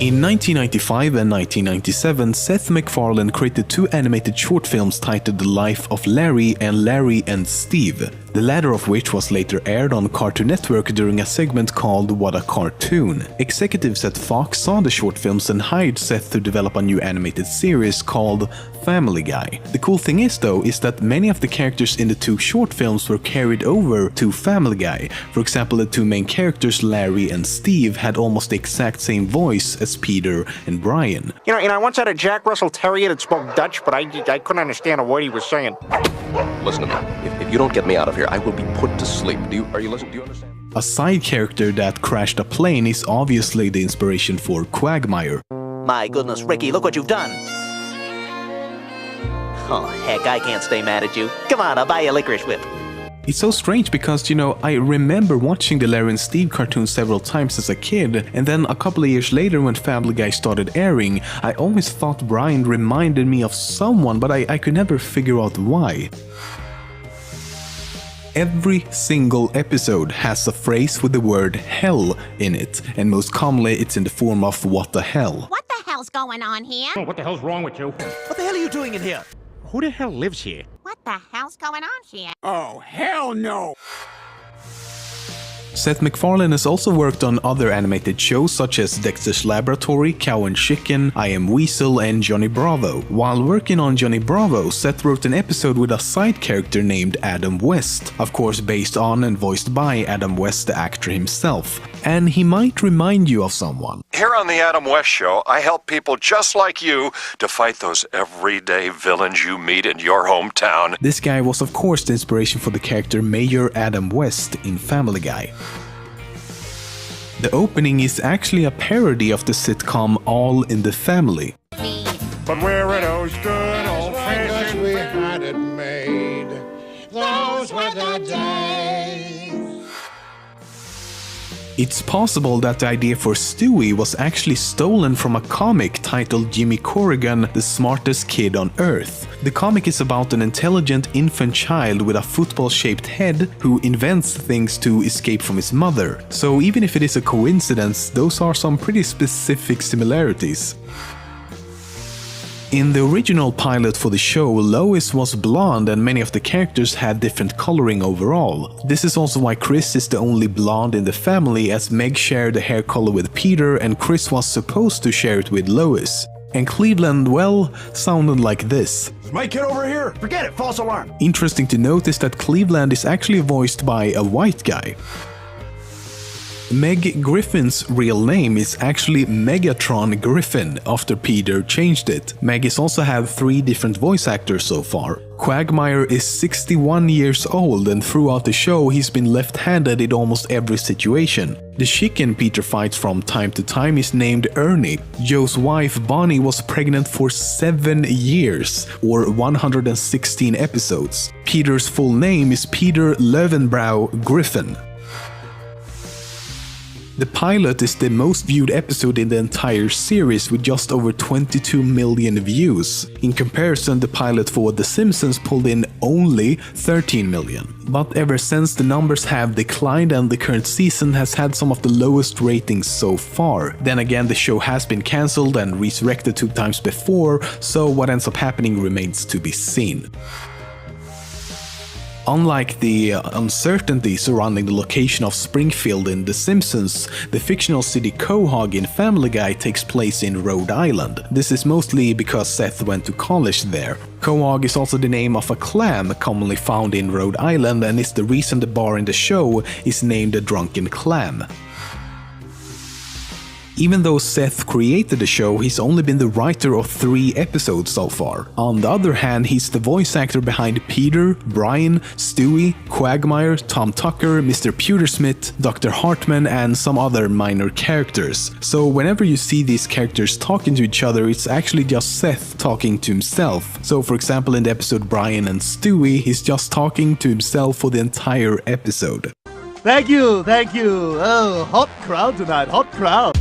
In 1995 and 1997, Seth MacFarlane created two animated short films titled The Life of Larry and Larry and Steve, the latter of which was later aired on Cartoon Network during a segment called What a Cartoon. Executives at Fox saw the short films and hired Seth to develop a new animated series called Family Guy. The cool thing is though, is that many of the characters in the two short films were carried over to Family Guy. For example, the two main characters, Larry and Steve, had almost the exact same voice as Peter and Brian. You know, I once had a Jack Russell Terrier that spoke Dutch, but I couldn't understand a word he was saying. Listen to me. If you don't get me out of here, I will be put to sleep. Are you listening? Do you understand? A side character that crashed a plane is obviously the inspiration for Quagmire. My goodness, Ricky, look what you've done. Oh, heck, I can't stay mad at you. Come on, I'll buy you a licorice whip. It's so strange because, you know, I remember watching the Larry and Steve cartoons several times as a kid, and then a couple of years later when Family Guy started airing, I always thought Brian reminded me of someone, but I could never figure out why. Every single episode has a phrase with the word hell in it, and most commonly it's in the form of what the hell. What the hell's going on here? Oh, what the hell's wrong with you? What the hell are you doing in here? Who the hell lives here? What the hell's going on here? Oh, hell no! Seth MacFarlane has also worked on other animated shows such as Dexter's Laboratory, Cow and Chicken, I Am Weasel, and Johnny Bravo. While working on Johnny Bravo, Seth wrote an episode with a side character named Adam West, of course based on and voiced by Adam West, the actor himself. And he might remind you of someone. Here on the Adam West Show, I help people just like you to fight those everyday villains you meet in your hometown. This guy was of course the inspiration for the character Mayor Adam West in Family Guy. The opening is actually a parody of the sitcom All in the Family. But where are those good old friends we had it made? Those were the days. It's possible that the idea for Stewie was actually stolen from a comic titled Jimmy Corrigan, the Smartest Kid on Earth. The comic is about an intelligent infant child with a football-shaped head who invents things to escape from his mother. So even if it is a coincidence, those are some pretty specific similarities. In the original pilot for the show, Lois was blonde and many of the characters had different coloring overall. This is also why Chris is the only blonde in the family, as Meg shared the hair color with Peter and Chris was supposed to share it with Lois. And Cleveland, well, sounded like this. My kid over here! Forget it! False alarm! Interesting to notice that Cleveland is actually voiced by a white guy. Meg Griffin's real name is actually Megatron Griffin, after Peter changed it. Meg has also had 3 different voice actors so far. Quagmire is 61 years old and throughout the show he's been left-handed in almost every situation. The chicken Peter fights from time to time is named Ernie. Joe's wife Bonnie was pregnant for 7 years, or 116 episodes. Peter's full name is Peter Löwenbräu Griffin. The pilot is the most viewed episode in the entire series with just over 22 million views. In comparison, the pilot for The Simpsons pulled in only 13 million. But ever since, the numbers have declined and the current season has had some of the lowest ratings so far. Then again, the show has been cancelled and resurrected 2 times before, so what ends up happening remains to be seen. Unlike the uncertainty surrounding the location of Springfield in The Simpsons, the fictional city Quahog in Family Guy takes place in Rhode Island. This is mostly because Seth went to college there. Quahog is also the name of a clam commonly found in Rhode Island and is the reason the bar in the show is named the Drunken Clam. Even though Seth created the show, he's only been the writer of 3 episodes so far. On the other hand, he's the voice actor behind Peter, Brian, Stewie, Quagmire, Tom Tucker, Mr. Pewtersmith, Dr. Hartman, and some other minor characters. So whenever you see these characters talking to each other, it's actually just Seth talking to himself. So for example, in the episode Brian and Stewie, he's just talking to himself for the entire episode. Thank you, thank you. Oh, hot crowd tonight, hot crowd.